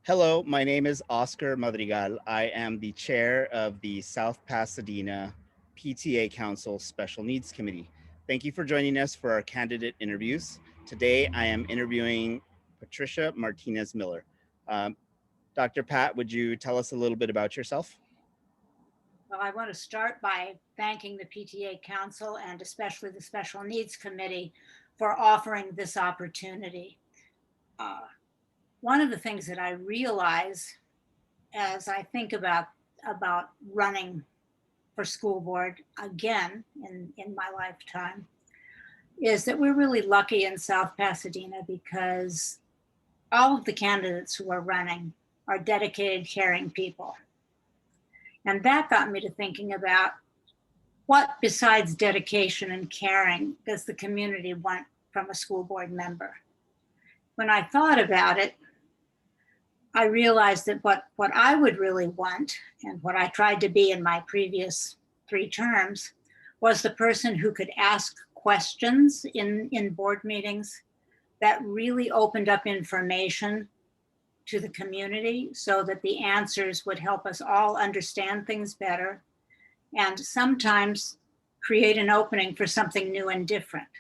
Hello, my name is Oscar Madrigal. I am the chair of the South Pasadena PTA Council Special Needs Committee. Thank you for joining us for our candidate interviews. Today, I am interviewing Patricia Martinez-Miller. Um, Dr. Pat, would you tell us a little bit about yourself? Well, I want to start by thanking the PTA Council and especially the Special Needs Committee for offering this opportunity. Uh, One of the things that I realize as I think about running for school board again in my lifetime is that we're really lucky in South Pasadena because all of the candidates who are running are dedicated, caring people. And that got me to thinking about what besides dedication and caring does the community want from a school board member? When I thought about it, I realized that what I would really want and what I tried to be in my previous 3 terms was the person who could ask questions in board meetings that really opened up information to the community so that the answers would help us all understand things better and sometimes create an opening for something new and different.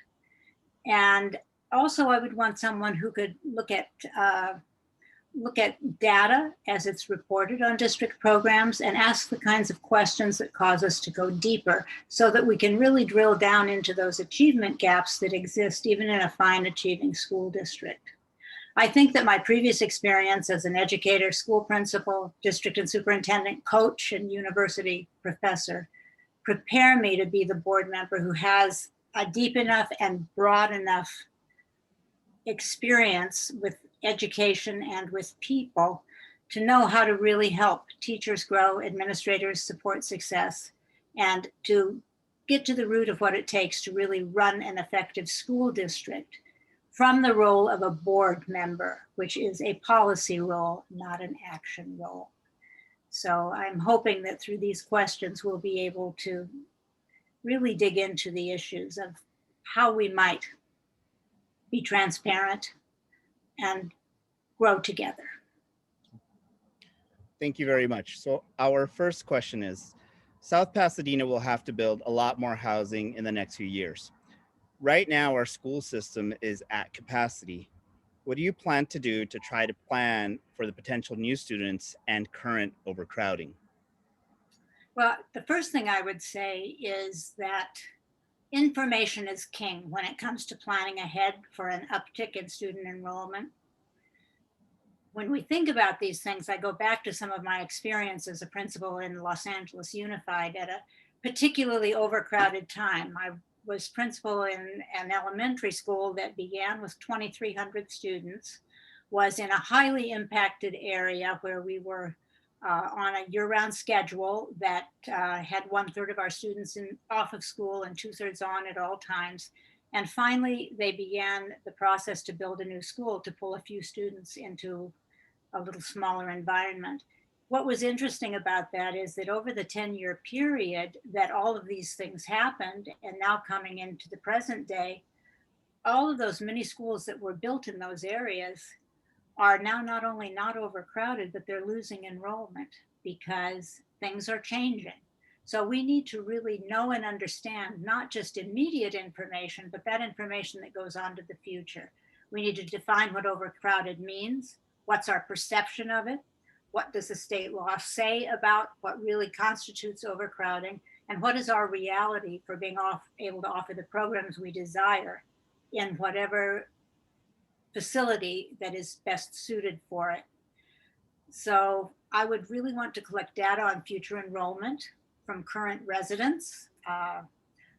And also, I would want someone who could look at data as it's reported on district programs and ask the kinds of questions that cause us to go deeper so that we can really drill down into those achievement gaps that exist even in a fine achieving school district. I think that my previous experience as an educator, school principal, district and superintendent, coach, and university professor prepare me to be the board member who has a deep enough and broad enough experience with education and with people to know how to really help teachers grow, administrators support success, and to get to the root of what it takes to really run an effective school district from the role of a board member, which is a policy role, not an action role. So I'm hoping that through these questions, we'll be able to really dig into the issues of how we might be transparent and grow together. Thank you very much. So, our first question is South Pasadena will have to build a lot more housing in the next few years. Right now, our school system is at capacity. What do you plan to do to try to plan for the potential new students and current overcrowding? Well, the first thing I would say is that information is king when it comes to planning ahead for an uptick in student enrollment. When we think about these things, I go back to some of my experience as a principal in Los Angeles Unified at a particularly overcrowded time. I was principal in an elementary school that began with 2,300 students, was in a highly impacted area where we were on a year-round schedule that had 1/3 of our students off of school and 2/3 on at all times. And finally, they began the process to build a new school to pull a few students into a little smaller environment. What was interesting about that is that over the 10-year period that all of these things happened, and now coming into the present day, all of those mini schools that were built in those areas are now not only not overcrowded, but they're losing enrollment because things are changing. So we need to really know and understand not just immediate information, but that information that goes on to the future. We need to define what overcrowded means. What's our perception of it? What does the state law say about what really constitutes overcrowding? And what is our reality for being able to offer the programs we desire in whatever facility that is best suited for it? So I would really want to collect data on future enrollment from current residents.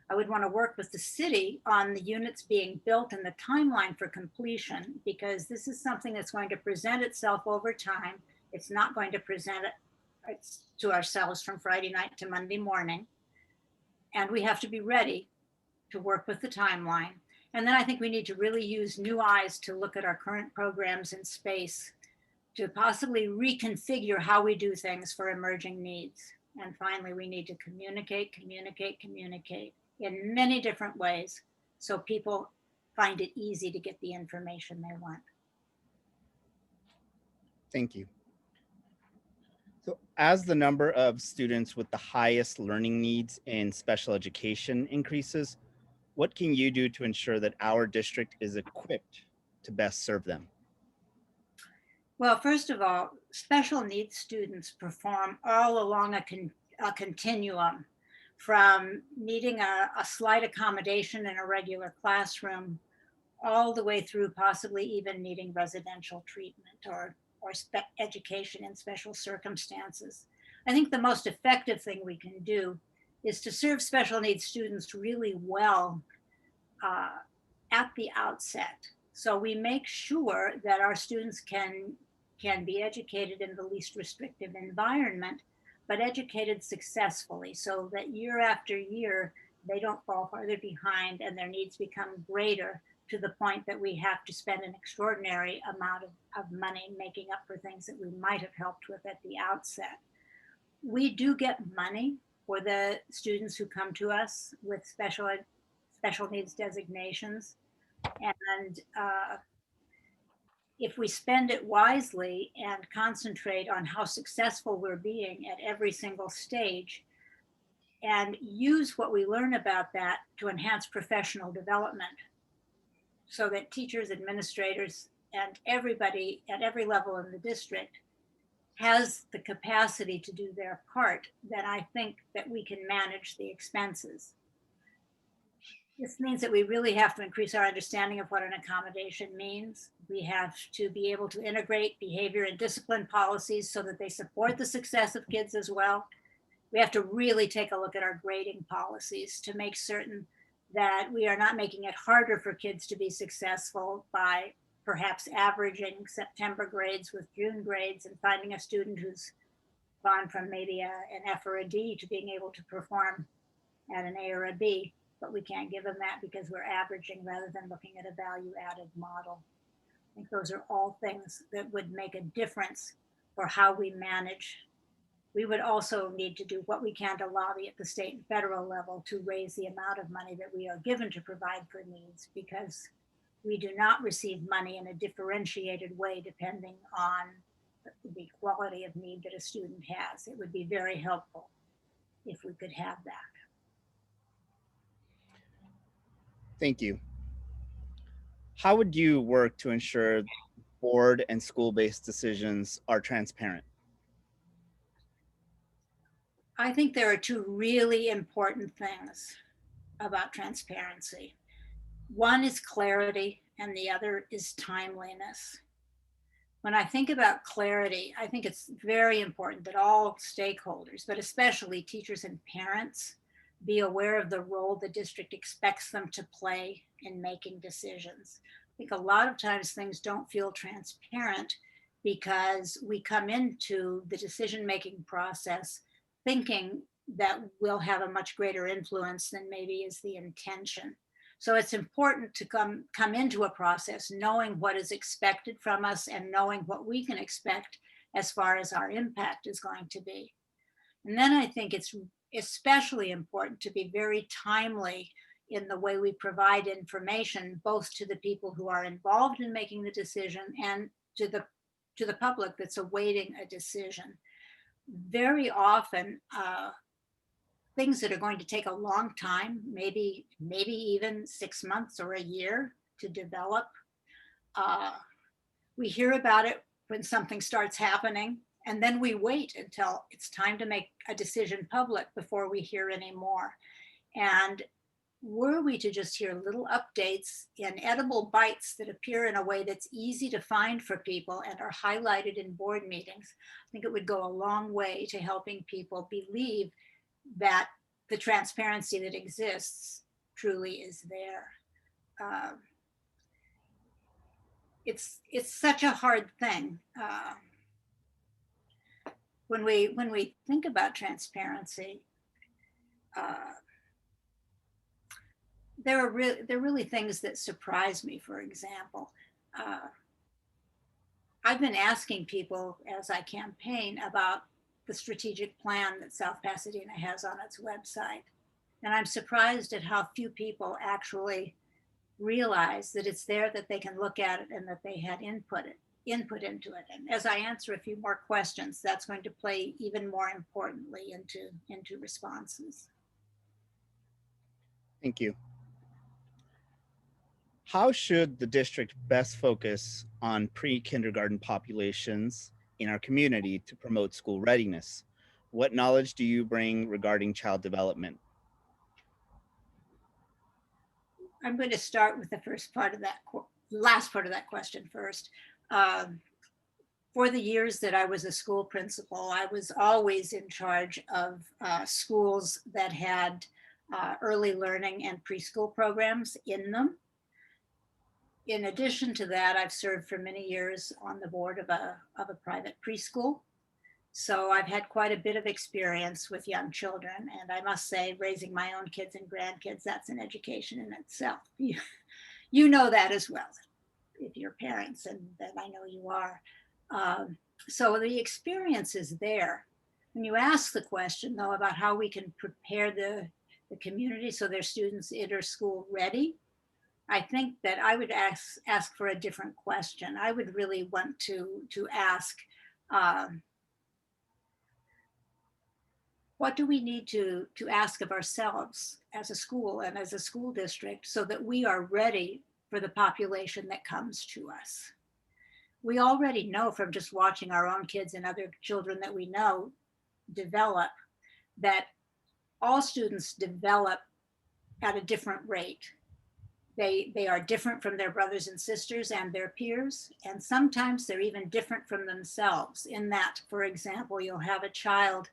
I would want to work with the city on the units being built and the timeline for completion, because this is something that's going to present itself over time. It's not going to present it to ourselves from Friday night to Monday morning. And we have to be ready to work with the timeline. And then I think we need to really use new eyes to look at our current programs in space to possibly reconfigure how we do things for emerging needs. And finally, we need to communicate in many different ways so people find it easy to get the information they want. Thank you. So, as the number of students with the highest learning needs in special education increases, what can you do to ensure that our district is equipped to best serve them? Well, first of all, special needs students perform all along a continuum from needing a slight accommodation in a regular classroom all the way through possibly even needing residential treatment or education in special circumstances. I think the most effective thing we can do is to serve special needs students really well uh, at the outset. So we make sure that our students can be educated in the least restrictive environment, but educated successfully so that year after year they don't fall farther behind and their needs become greater to the point that we have to spend an extraordinary amount of money making up for things that we might have helped with at the outset. We do get money for the students who come to us with special needs designations. And if we spend it wisely and concentrate on how successful we're being at every single stage and use what we learn about that to enhance professional development so that teachers, administrators, and everybody at every level in the district has the capacity to do their part, then I think that we can manage the expenses. This means that we really have to increase our understanding of what an accommodation means. We have to be able to integrate behavior and discipline policies so that they support the success of kids as well. We have to really take a look at our grading policies to make certain that we are not making it harder for kids to be successful by perhaps averaging September grades with June grades and finding a student who's gone from maybe an F or a D to being able to perform at an A or a B, but we can't give them that because we're averaging rather than looking at a value added model. I think those are all things that would make a difference for how we manage. We would also need to do what we can to lobby at the state and federal level to raise the amount of money that we are given to provide for needs, because we do not receive money in a differentiated way depending on the quality of need that a student has. It would be very helpful if we could have that. Thank you. How would you work to ensure board and school based decisions are transparent? I think there are two really important things about transparency. One is clarity, and the other is timeliness. When I think about clarity, I think it's very important that all stakeholders, but especially teachers and parents, be aware of the role the district expects them to play in making decisions. I think a lot of times things don't feel transparent because we come into the decision making process thinking that we'll have a much greater influence than maybe is the intention. So it's important to come into a process knowing what is expected from us and knowing what we can expect as far as our impact is going to be. And then I think it's especially important to be very timely in the way we provide information, both to the people who are involved in making the decision and to the public that's awaiting a decision. Very often, things that are going to take a long time, maybe even 6 months or a year to develop. Uh, we hear about it when something starts happening, and then we wait until it's time to make a decision public before we hear any more. And were we to just hear little updates in edible bites that appear in a way that's easy to find for people and are highlighted in board meetings, I think it would go a long way to helping people believe that the transparency that exists truly is there. Um, it's such a hard thing when we think about transparency. Uh, there are really things that surprise me. For example, uh, I've been asking people as I campaign about the strategic plan that South Pasadena has on its website, and I'm surprised at how few people actually realize that it's there, that they can look at it, and that they had input input into it. And as I answer a few more questions, that's going to play even more importantly into responses. Thank you. How should the district best focus on pre-kindergarten populations in our community to promote school readiness? What knowledge do you bring regarding child development? I'm going to start with the first part of that, last part of that question first. Um, for the years that I was a school principal, I was always in charge of schools that had early learning and preschool programs in them. In addition to that, I've served for many years on the board of a private preschool. So I've had quite a bit of experience with young children. And I must say, raising my own kids and grandkids, that's an education in itself. You know that as well, if you're parents, and that I know you are. So the experience is there. When you ask the question, though, about how we can prepare the community so their students enter school ready, I think that I would ask for a different question. I would really want to ask, um, what do we need to ask of ourselves as a school and as a school district so that we are ready for the population that comes to us? We already know from just watching our own kids and other children that we know develop that all students develop at a different rate. They are different from their brothers and sisters and their peers, and sometimes they're even different from themselves in that, for example, you'll have a child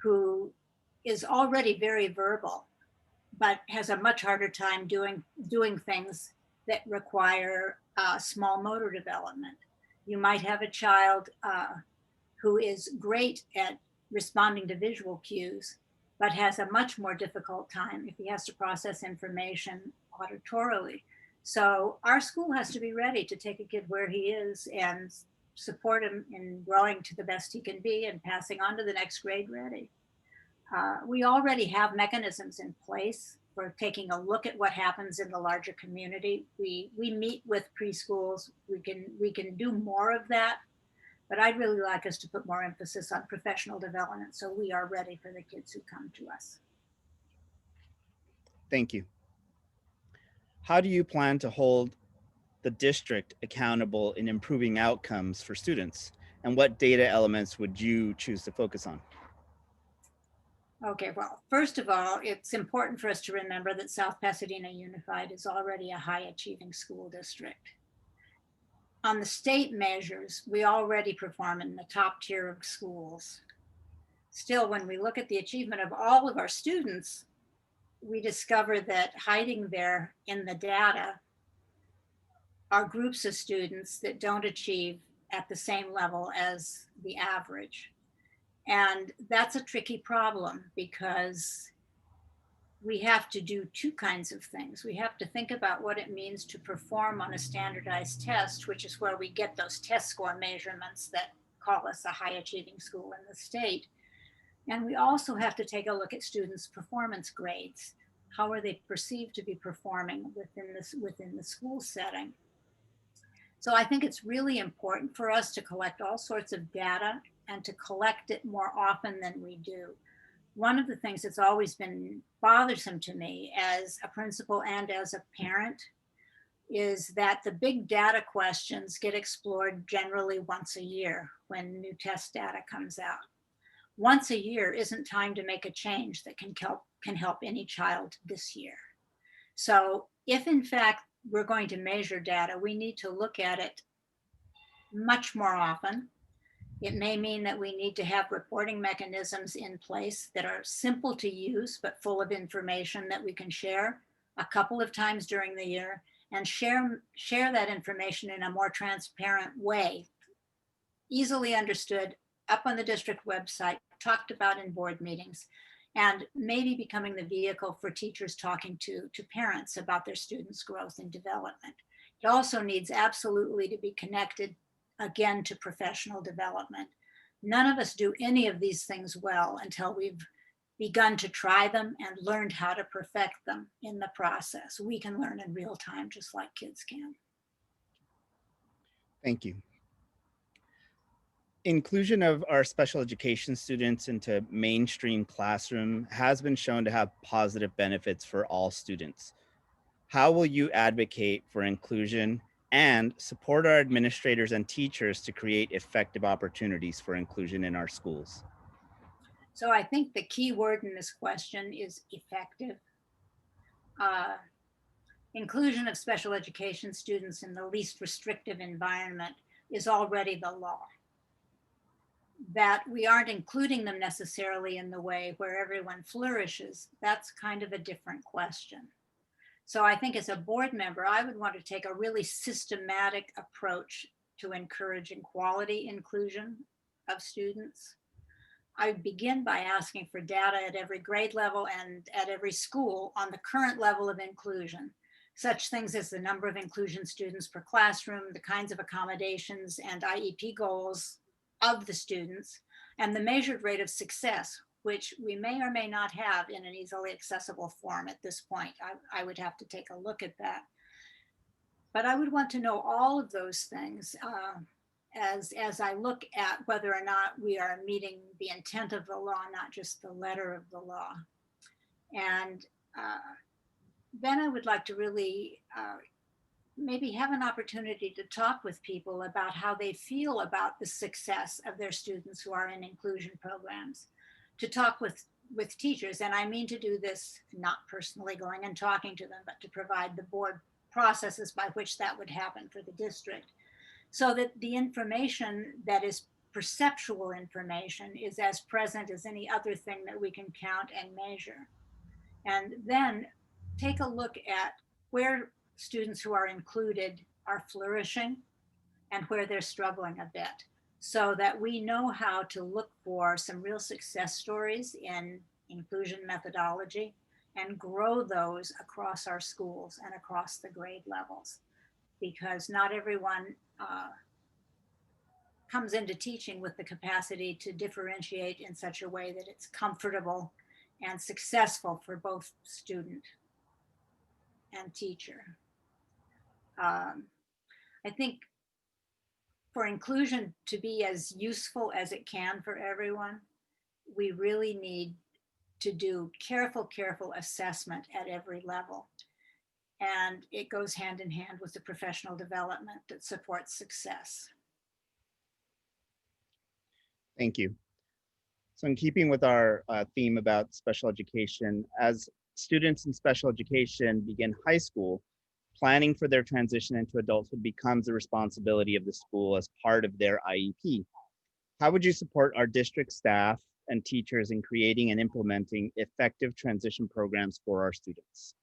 who is already very verbal, but has a much harder time doing things that require small motor development. You might have a child who is great at responding to visual cues, but has a much more difficult time if he has to process information auditorily. So our school has to be ready to take a kid where he is and support him in growing to the best he can be and passing on to the next grade ready. We already have mechanisms in place for taking a look at what happens in the larger community. We meet with preschools. We can do more of that, but I'd really like us to put more emphasis on professional development so we are ready for the kids who come to us. Thank you. How do you plan to hold the district accountable in improving outcomes for students? And what data elements would you choose to focus on? Okay, well, first of all, it's important for us to remember that South Pasadena Unified is already a high achieving school district. On the state measures, we already perform in the top tier of schools. Still, when we look at the achievement of all of our students, we discover that hiding there in the data are groups of students that don't achieve at the same level as the average. And that's a tricky problem because we have to do two kinds of things. We have to think about what it means to perform on a standardized test, which is where we get those test score measurements that call us a high achieving school in the state. And we also have to take a look at students' performance grades. How are they perceived to be performing within the school setting? So I think it's really important for us to collect all sorts of data and to collect it more often than we do. One of the things that's always been bothersome to me as a principal and as a parent is that the big data questions get explored generally once a year when new test data comes out. Once a year isn't time to make a change that can help any child this year. So if in fact we're going to measure data, we need to look at it much more often. It may mean that we need to have reporting mechanisms in place that are simple to use, but full of information that we can share a couple of times during the year and share that information in a more transparent way, easily understood, up on the district website, talked about in board meetings, and maybe becoming the vehicle for teachers talking to parents about their students' growth and development. It also needs absolutely to be connected again to professional development. None of us do any of these things well until we've begun to try them and learned how to perfect them in the process. We can learn in real time just like kids can. Thank you. Inclusion of our special education students into mainstream classroom has been shown to have positive benefits for all students. How will you advocate for inclusion and support our administrators and teachers to create effective opportunities for inclusion in our schools? So I think the key word in this question is effective. Uh, Inclusion of special education students in the least restrictive environment is already the law. That we aren't including them necessarily in the way where everyone flourishes, that's kind of a different question. So I think as a board member, I would want to take a really systematic approach to encouraging quality inclusion of students. I begin by asking for data at every grade level and at every school on the current level of inclusion. Such things as the number of inclusion students per classroom, the kinds of accommodations and IEP goals of the students, and the measured rate of success, which we may or may not have in an easily accessible form at this point. I would have to take a look at that. But I would want to know all of those things as I look at whether or not we are meeting the intent of the law, not just the letter of the law. And then I would like to really maybe have an opportunity to talk with people about how they feel about the success of their students who are in inclusion programs, to talk with teachers. And I mean to do this not personally going and talking to them, but to provide the board processes by which that would happen for the district, so that the information that is perceptual information is as present as any other thing that we can count and measure. And then take a look at where students who are included are flourishing and where they're struggling a bit, so that we know how to look for some real success stories in inclusion methodology and grow those across our schools and across the grade levels. Because not everyone comes into teaching with the capacity to differentiate in such a way that it's comfortable and successful for both student and teacher. I think for inclusion to be as useful as it can for everyone, we really need to do careful assessment at every level. And it goes hand in hand with the professional development that supports success. Thank you. So in keeping with our theme about special education, as students in special education begin high school, planning for their transition into adulthood becomes the responsibility of the school as part of their IEP. How would you support our district staff and teachers in creating and implementing effective transition programs for our students?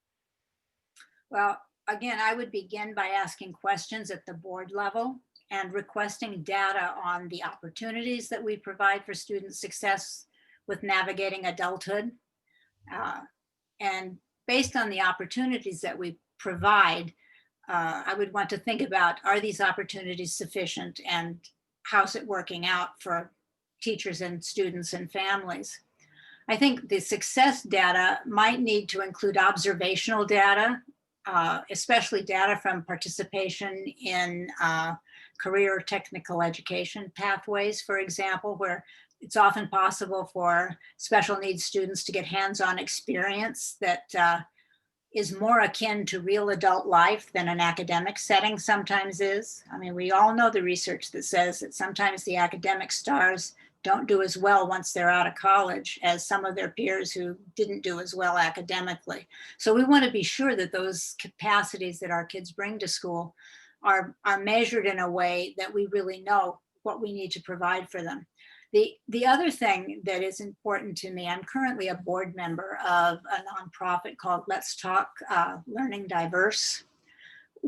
Well, again, I would begin by asking questions at the board level and requesting data on the opportunities that we provide for student success with navigating adulthood. And based on the opportunities that we provide, I would want to think about, are these opportunities sufficient and how's it working out for teachers and students and families? I think the success data might need to include observational data, especially data from participation in career technical education pathways, for example, where it's often possible for special needs students to get hands-on experience that is more akin to real adult life than an academic setting sometimes is. I mean, we all know the research that says that sometimes the academic stars don't do as well once they're out of college as some of their peers who didn't do as well academically. So we want to be sure that those capacities that our kids bring to school are measured in a way that we really know what we need to provide for them. The other thing that is important to me, I'm currently a board member of a nonprofit called Let's Talk Learning Diverse,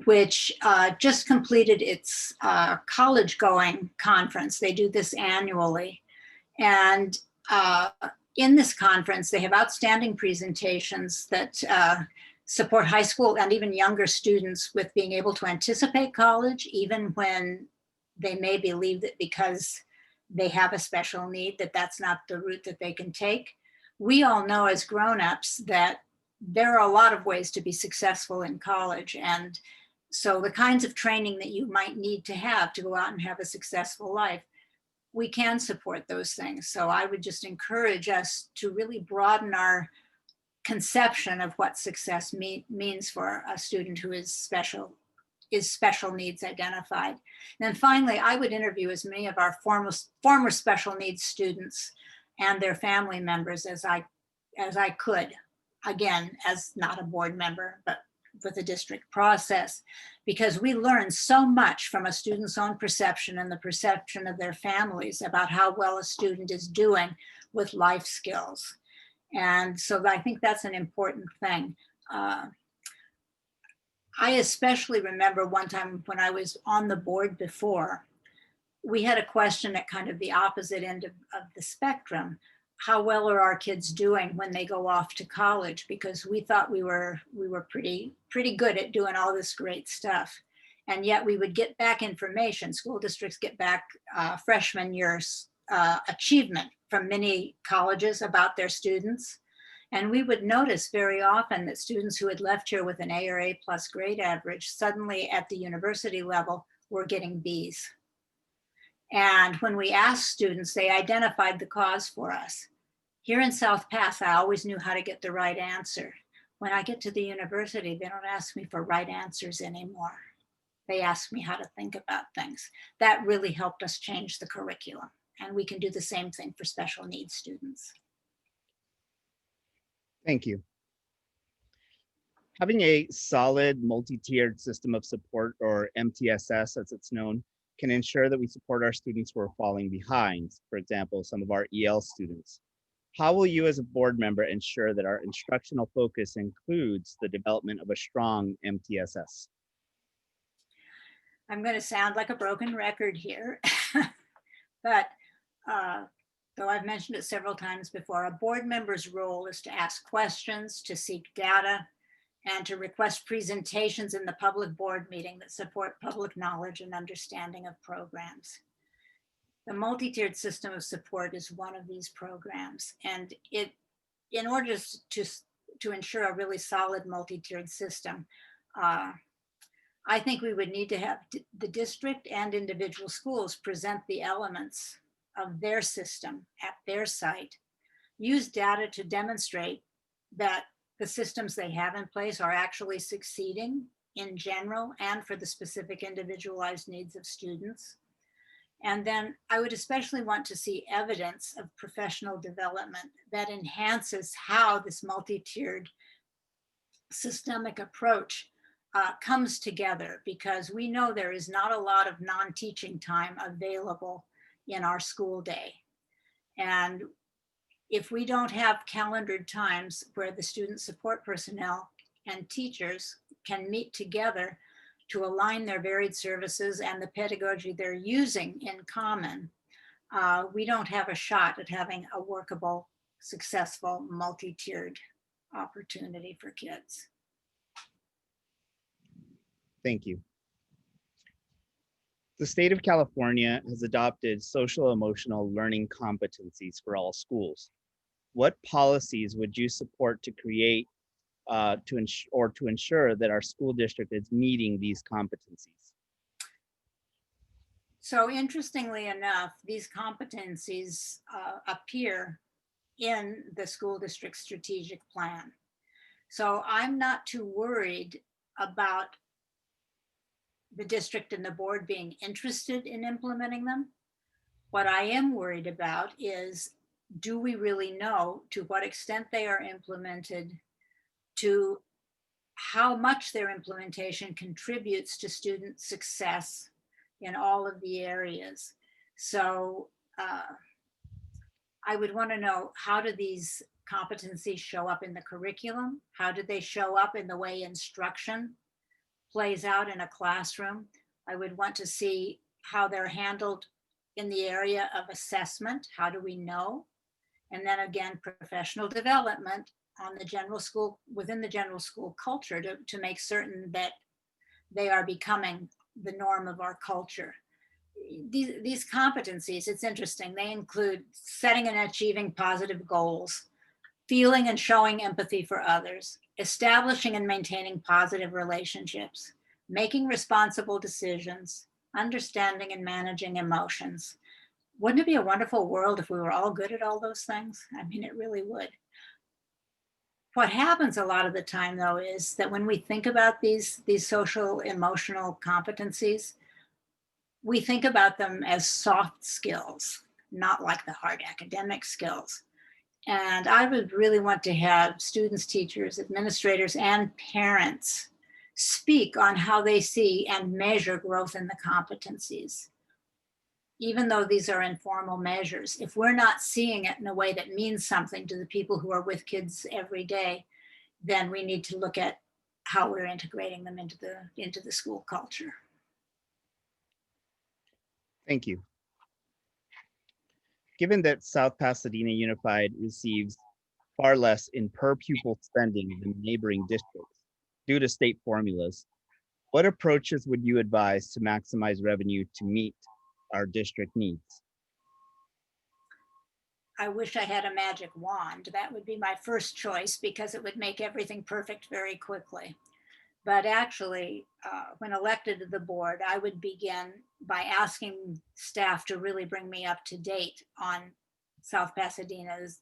which just completed its college going conference. They do this annually. And in this conference, they have outstanding presentations that support high school and even younger students with being able to anticipate college, even when they may believe that because they have a special need, that that's not the route that they can take. We all know as grown-ups that there are a lot of ways to be successful in college, and So the kinds of training that you might need to have to go out and have a successful life, we can support those things. So I would just encourage us to really broaden our conception of what success means for a student who is special needs identified. And then finally, I would interview as many of our former special needs students and their family members as I could, again, as not a board member, but with the district process, because we learn so much from a student's own perception and the perception of their families about how well a student is doing with life skills. And so I think that's an important thing. I especially remember one time when I was on the board before, we had a question at kind of the opposite end of the spectrum. How well are our kids doing when they go off to college? Because we thought we were pretty good at doing all this great stuff. And yet we would get back information. School districts get back freshman year achievement from many colleges about their students. And we would notice very often that students who had left here with an A or A plus grade average suddenly at the university level were getting Bs. And when we asked students, they identified the cause for us. Here in South Pass, I always knew how to get the right answer. When I get to the university, they don't ask me for right answers anymore. They ask me how to think about things. That really helped us change the curriculum. And we can do the same thing for special needs students. Thank you. Having a solid multi-tiered system of support, or MTSS as it's known, can ensure that we support our students who are falling behind, for example, some of our EL students. How will you as a board member ensure that our instructional focus includes the development of a strong MTSS? I'm going to sound like a broken record here, but though I've mentioned it several times before, a board member's role is to ask questions, to seek data, and to request presentations in the public board meeting that support public knowledge and understanding of programs. The multi-tiered system of support is one of these programs, and in order to ensure a really solid multi-tiered system, I think we would need to have the district and individual schools present the elements of their system at their site, use data to demonstrate that the systems they have in place are actually succeeding in general and for the specific individualized needs of students. And then I would especially want to see evidence of professional development that enhances how this multi-tiered systemic approach comes together, because we know there is not a lot of non-teaching time available in our school day. And if we don't have calendared times where the student support personnel and teachers can meet together to align their varied services and the pedagogy they're using in common, we don't have a shot at having a workable, successful, multi-tiered opportunity for kids. Thank you. The state of California has adopted social emotional learning competencies for all schools. What policies would you support to create to ensure that our school district is meeting these competencies? So interestingly enough, these competencies appear in the school district strategic plan. So I'm not too worried about the district and the board being interested in implementing them. What I am worried about is, do we really know to what extent they are implemented, to how much their implementation contributes to student success in all of the areas? So I would want to know, how do these competencies show up in the curriculum? How do they show up in the way instruction plays out in a classroom? I would want to see how they're handled in the area of assessment. How do we know? And then again, professional development on the general school, within the general school culture, to make certain that they are becoming the norm of our culture. These competencies, it's interesting, they include setting and achieving positive goals, feeling and showing empathy for others, establishing and maintaining positive relationships, making responsible decisions, understanding and managing emotions. Wouldn't it be a wonderful world if we were all good at all those things? I mean, it really would. What happens a lot of the time, though, is that when we think about these social emotional competencies, we think about them as soft skills, not like the hard academic skills. And I would really want to have students, teachers, administrators, and parents speak on how they see and measure growth in the competencies. Even though these are informal measures, if we're not seeing it in a way that means something to the people who are with kids every day, then we need to look at how we're integrating them into the school culture. Thank you. Given that South Pasadena Unified receives far less in per pupil spending than neighboring districts due to state formulas, what approaches would you advise to maximize revenue to meet our district needs? I wish I had a magic wand. That would be my first choice because it would make everything perfect very quickly. But actually, when elected to the board, I would begin by asking staff to really bring me up to date on South Pasadena's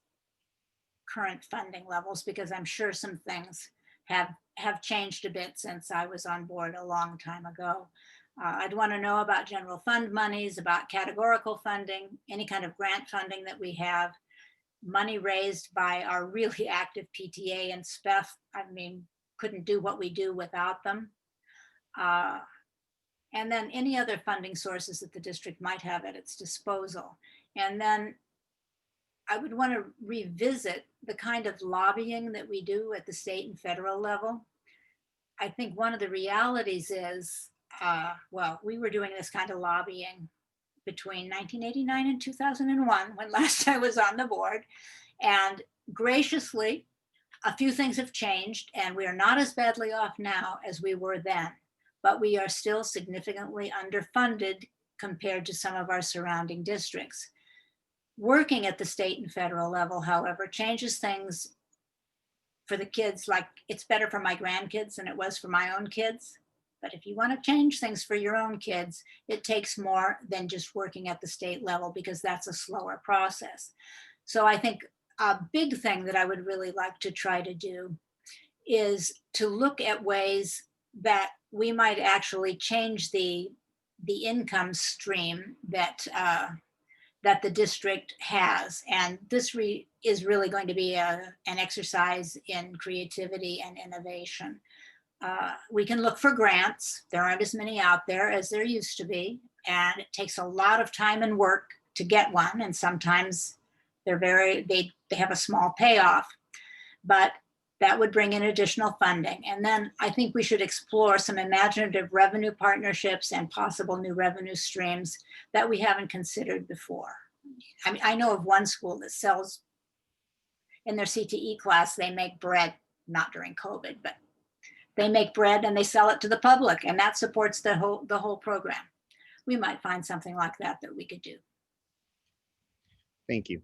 current funding levels, because I'm sure some things have changed a bit since I was on board a long time ago. I'd want to know about general fund monies, about categorical funding, any kind of grant funding that we have, money raised by our really active PTA and SPEF. I mean, couldn't do what we do without them. And then any other funding sources that the district might have at its disposal. And then I would want to revisit the kind of lobbying that we do at the state and federal level. I think one of the realities is, well, we were doing this kind of lobbying between 1989 and 2001, when last I was on the board. And graciously, a few things have changed, and we are not as badly off now as we were then, but we are still significantly underfunded compared to some of our surrounding districts. Working at the state and federal level, however, changes things for the kids. Like, it's better for my grandkids than it was for my own kids. But if you want to change things for your own kids, it takes more than just working at the state level, because that's a slower process. So I think a big thing that I would really like to try to do is to look at ways that we might actually change the income stream that that the district has. And this is really going to be an exercise in creativity and innovation. We can look for grants. There aren't as many out there as there used to be, and it takes a lot of time and work to get one. And sometimes they have a small payoff, but that would bring in additional funding. And then I think we should explore some imaginative revenue partnerships and possible new revenue streams that we haven't considered before. I mean, I know of one school that sells, in their CTE class, they make bread, not during COVID, but they make bread and they sell it to the public, and that supports the whole program. We might find something like that we could do. Thank you.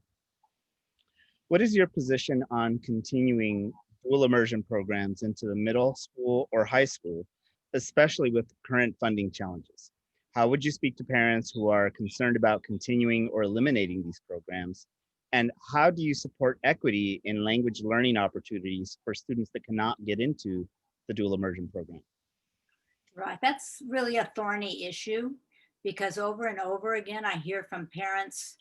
What is your position on continuing dual immersion programs into the middle school or high school, especially with current funding challenges? How would you speak to parents who are concerned about continuing or eliminating these programs? And how do you support equity in language learning opportunities for students that cannot get into the dual immersion program? Right, that's really a thorny issue, because over and over again, I hear from parents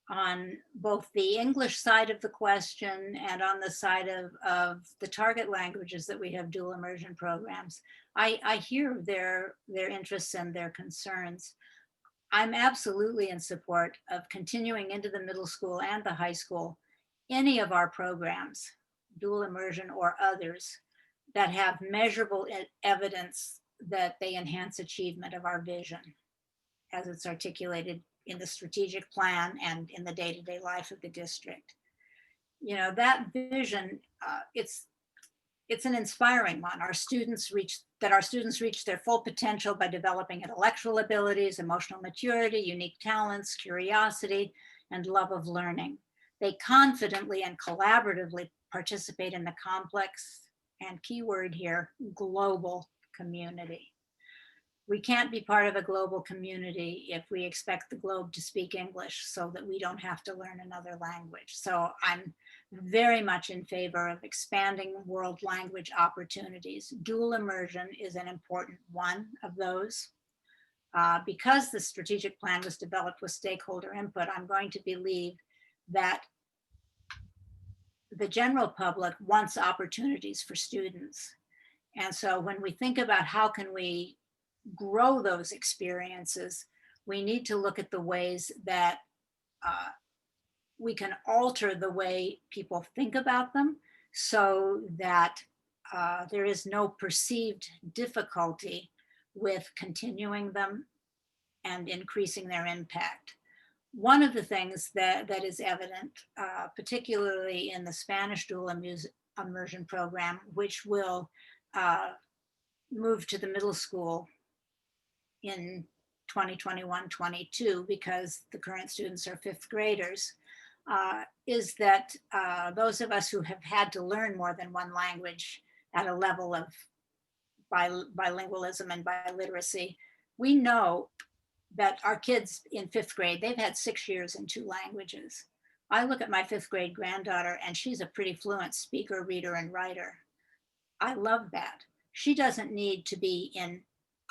on both the English side of the question and on the side of the target languages that we have dual immersion programs. I hear their interests and their concerns. I'm absolutely in support of continuing into the middle school and the high school, any of our programs, dual immersion or others, that have measurable evidence that they enhance achievement of our vision as it's articulated in the strategic plan and in the day-to-day life of the district. You know, that vision, it's an inspiring one. Our students reach their full potential by developing intellectual abilities, emotional maturity, unique talents, curiosity, and love of learning. They confidently and collaboratively participate in the complex, and keyword here, global community. We can't be part of a global community if we expect the globe to speak English so that we don't have to learn another language. So I'm very much in favor of expanding world language opportunities. Dual immersion is an important one of those. Because the strategic plan was developed with stakeholder input, I'm going to believe that the general public wants opportunities for students. And so when we think about how can we grow those experiences, we need to look at the ways that we can alter the way people think about them so that there is no perceived difficulty with continuing them and increasing their impact. One of the things that is evident, particularly in the Spanish dual immersion program, which will move to the middle school in 2021-22, because the current students are fifth graders, is that those of us who have had to learn more than one language at a level of bilingualism and biliteracy, we know that our kids in fifth grade, they've had 6 years in 2 languages. I look at my fifth grade granddaughter and she's a pretty fluent speaker, reader, and writer. I love that. She doesn't need to be in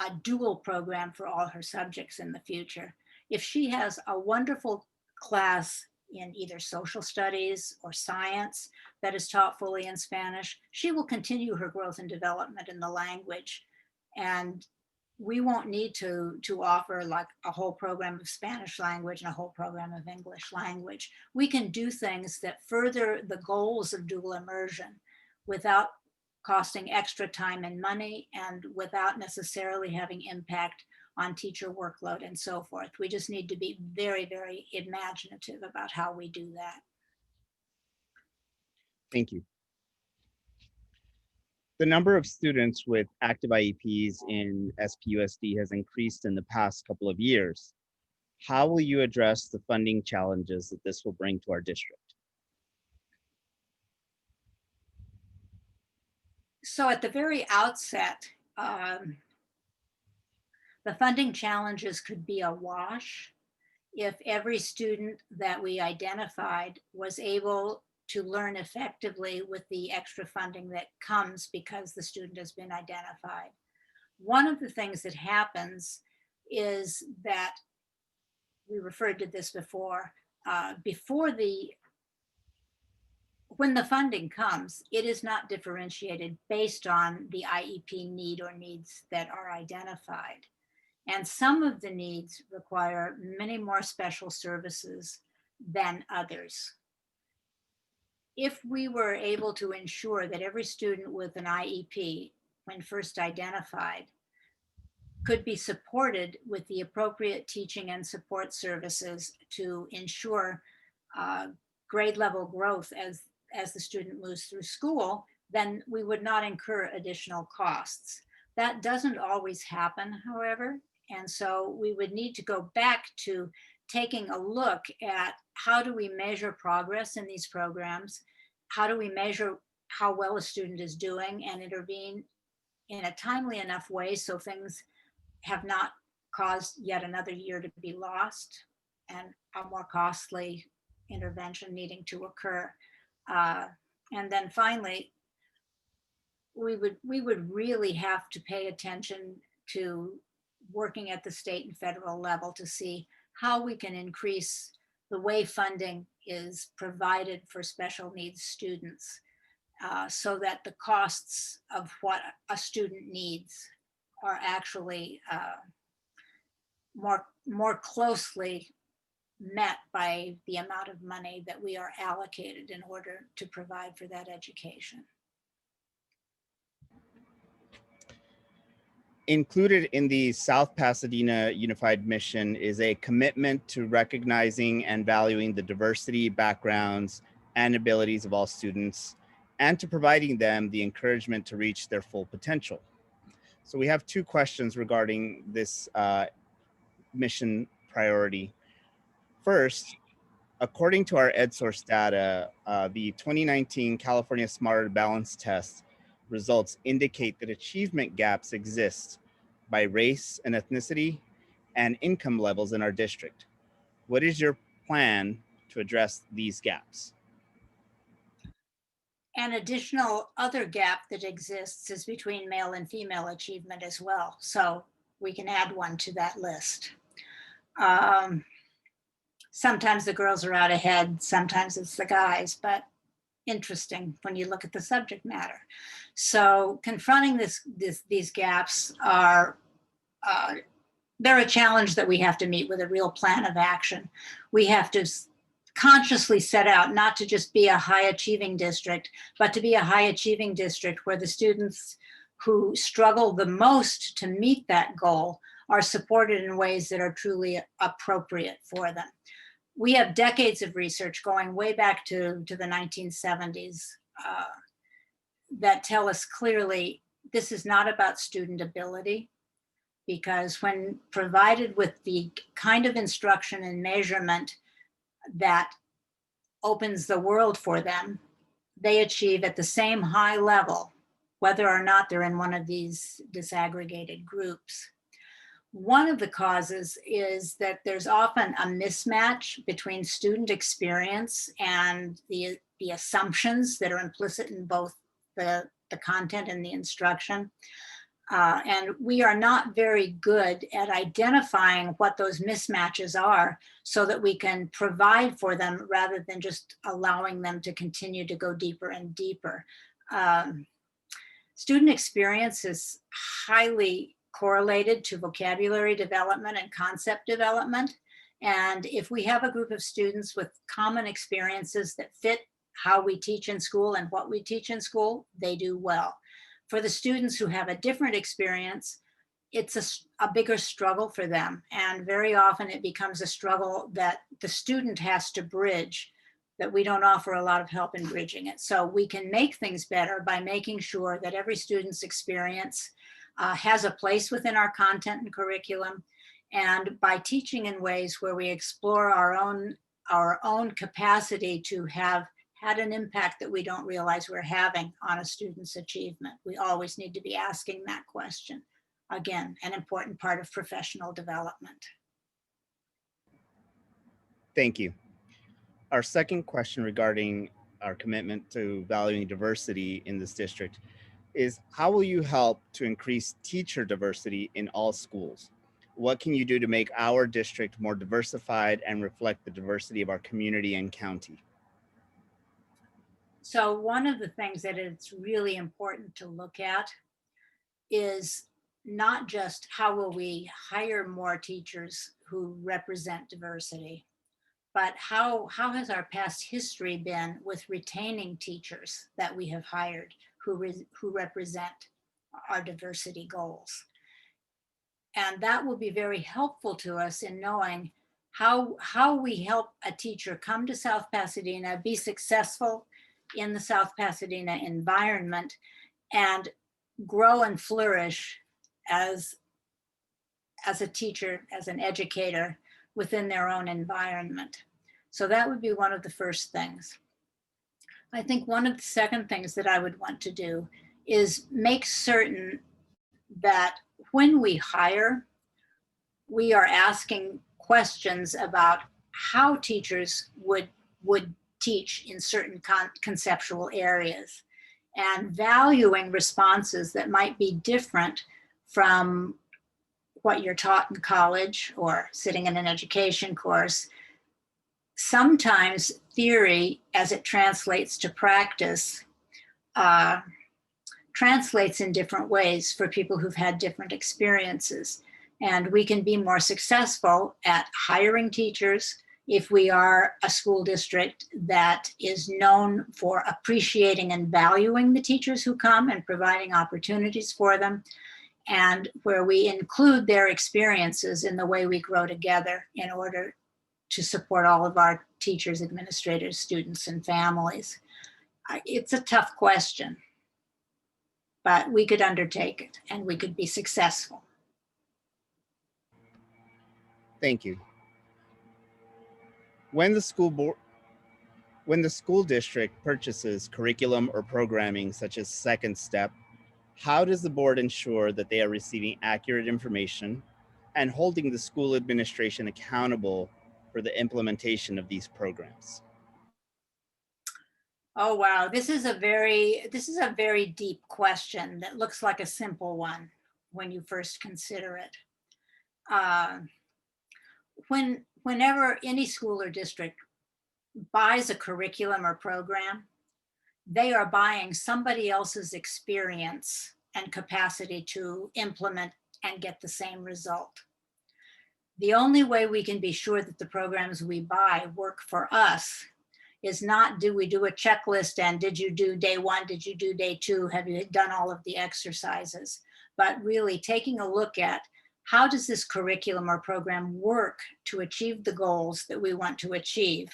a dual program for all her subjects in the future. If she has a wonderful class in either social studies or science that is taught fully in Spanish, she will continue her growth and development in the language. And we won't need to offer like a whole program of Spanish language and a whole program of English language. We can do things that further the goals of dual immersion without costing extra time and money and without necessarily having impact on teacher workload and so forth. We just need to be very, very imaginative about how we do that. Thank you. The number of students with active IEPs in SPUSD has increased in the past couple of years. How will you address the funding challenges that this will bring to our district? So at the very outset, the funding challenges could be a wash if every student that we identified was able to learn effectively with the extra funding that comes because the student has been identified. One of the things that happens is that, we referred to this before, when the funding comes, it is not differentiated based on the IEP need or needs that are identified. And some of the needs require many more special services than others. If we were able to ensure that every student with an IEP, when first identified, could be supported with the appropriate teaching and support services to ensure grade level growth as the student moves through school, then we would not incur additional costs. That doesn't always happen, however, and so we would need to go back to taking a look at how do we measure progress in these programs, how do we measure how well a student is doing and intervene in a timely enough way so things have not caused yet another year to be lost and a more costly intervention needing to occur. And then finally, we would really have to pay attention to working at the state and federal level to see how we can increase the way funding is provided for special needs students so that the costs of what a student needs are actually more closely met by the amount of money that we are allocated in order to provide for that education. Included in the South Pasadena Unified Mission is a commitment to recognizing and valuing the diversity, backgrounds, and abilities of all students, and to providing them the encouragement to reach their full potential. So we have 2 questions regarding this mission priority. First, according to our EdSource data, the 2019 California Smarter Balance Test results indicate that achievement gaps exist by race and ethnicity and income levels in our district. What is your plan to address these gaps? An additional other gap that exists is between male and female achievement as well. So we can add one to that list. Sometimes the girls are out ahead, sometimes it's the guys, but interesting when you look at the subject matter. So confronting these gaps are, they're a challenge that we have to meet with a real plan of action. We have to consciously set out not to just be a high achieving district, but to be a high achieving district where the students who struggle the most to meet that goal are supported in ways that are truly appropriate for them. We have decades of research going way back to the 1970s that tell us clearly this is not about student ability, because when provided with the kind of instruction and measurement that opens the world for them, they achieve at the same high level, whether or not they're in one of these disaggregated groups. One of the causes is that there's often a mismatch between student experience and the assumptions that are implicit in both the content and the instruction. And we are not very good at identifying what those mismatches are so that we can provide for them rather than just allowing them to continue to go deeper and deeper. Student experience is highly correlated to vocabulary development and concept development. And if we have a group of students with common experiences that fit how we teach in school and what we teach in school, they do well. For the students who have a different experience, it's a bigger struggle for them. And very often it becomes a struggle that the student has to bridge, that we don't offer a lot of help in bridging it. So we can make things better by making sure that every student's experience has a place within our content and curriculum, and by teaching in ways where we explore our own capacity to have had an impact that we don't realize we're having on a student's achievement. We always need to be asking that question. Again, an important part of professional development. Thank you. Our second question regarding our commitment to valuing diversity in this district is, how will you help to increase teacher diversity in all schools? What can you do to make our district more diversified and reflect the diversity of our community and county? So one of the things that it's really important to look at is not just how will we hire more teachers who represent diversity, but how has our past history been with retaining teachers that we have hired who represent our diversity goals. And that will be very helpful to us in knowing how we help a teacher come to South Pasadena, be successful in the South Pasadena environment, and grow and flourish as a teacher, as an educator within their own environment. So that would be one of the first things. I think one of the second things that I would want to do is make certain that when we hire, we are asking questions about how teachers would teach in certain conceptual areas, and valuing responses that might be different from what you're taught in college or sitting in an education course. Sometimes theory, as it translates to practice, translates in different ways for people who've had different experiences. And we can be more successful at hiring teachers if we are a school district that is known for appreciating and valuing the teachers who come and providing opportunities for them, and where we include their experiences in the way we grow together in order to support all of our teachers, administrators, students, and families. It's a tough question, but we could undertake it and we could be successful. Thank you. When the school district purchases curriculum or programming such as Second Step, How does the board ensure that they are receiving accurate information and holding the school administration accountable for the implementation of these programs? Oh, wow. This is a very deep question that looks like a simple one when you first consider it. Uh, whenever any school or district buys a curriculum or program, they are buying somebody else's experience and capacity to implement and get the same result. The only way we can be sure that the programs we buy work for us is not, do we do a checklist and did you do day one, did you do day two, have you done all of the exercises, but really taking a look at how does this curriculum or program work to achieve the goals that we want to achieve,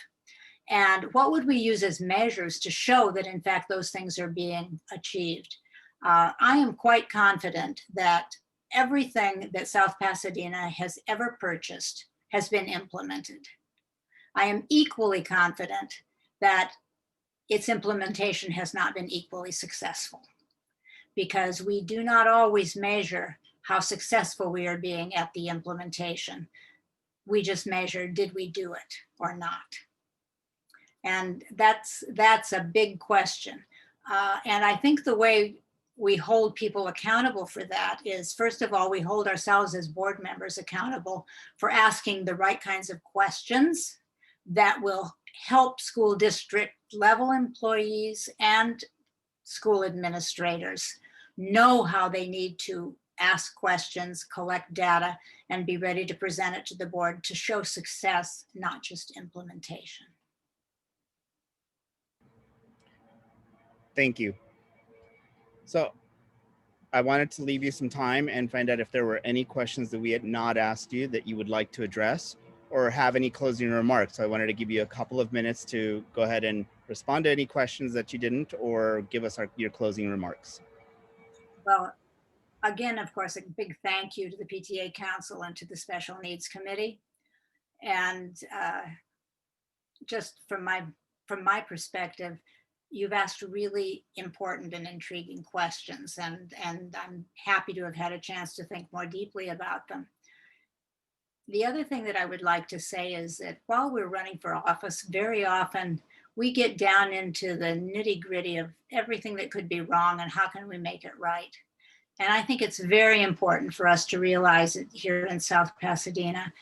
and what would we use as measures to show that in fact those things are being achieved. I am quite confident that everything that South Pasadena has ever purchased has been implemented. I am equally confident that its implementation has not been equally successful, because we do not always measure how successful we are being at the implementation. We just measure, did we do it or not? And that's a big question. And I think the way we hold people accountable for that is, first of all, we hold ourselves as board members accountable for asking the right kinds of questions that will help school district level employees and school administrators know how they need to ask questions, collect data, and be ready to present it to the board to show success, not just implementation. Thank you. So I wanted to leave you some time and find out if there were any questions that we had not asked you that you would like to address or have any closing remarks. So I wanted to give you a couple of minutes to go ahead and respond to any questions that you didn't, or give us your closing remarks. Well, again, of course, a big thank you to the PTA Council and to the Special Needs Committee. And just from my perspective, you've asked really important and intriguing questions, and I'm happy to have had a chance to think more deeply about them. The other thing that I would like to say is that while we're running for office, very often we get down into the nitty gritty of everything that could be wrong and how can we make it right. And I think it's very important for us to realize that here in South Pasadena,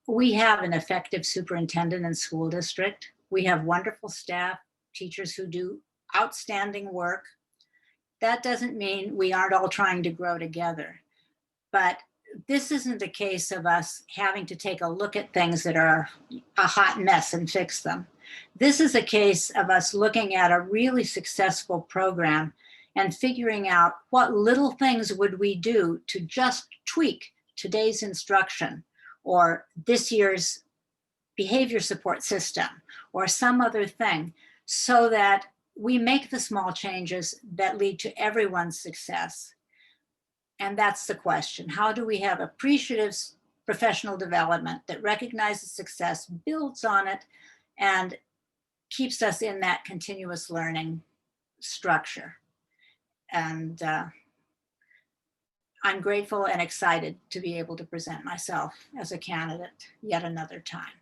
we have an effective superintendent and school district. We have wonderful staff, teachers who do outstanding work. That doesn't mean we aren't all trying to grow together. But this isn't a case of us having to take a look at things that are a hot mess and fix them. This is a case of us looking at a really successful program and figuring out what little things would we do to just tweak today's instruction or this year's behavior support system or some other thing, so that we make the small changes that lead to everyone's success. And that's the question. How do we have appreciative professional development that recognizes success, builds on it, and keeps us in that continuous learning structure? And I'm grateful and excited to be able to present myself as a candidate yet another time.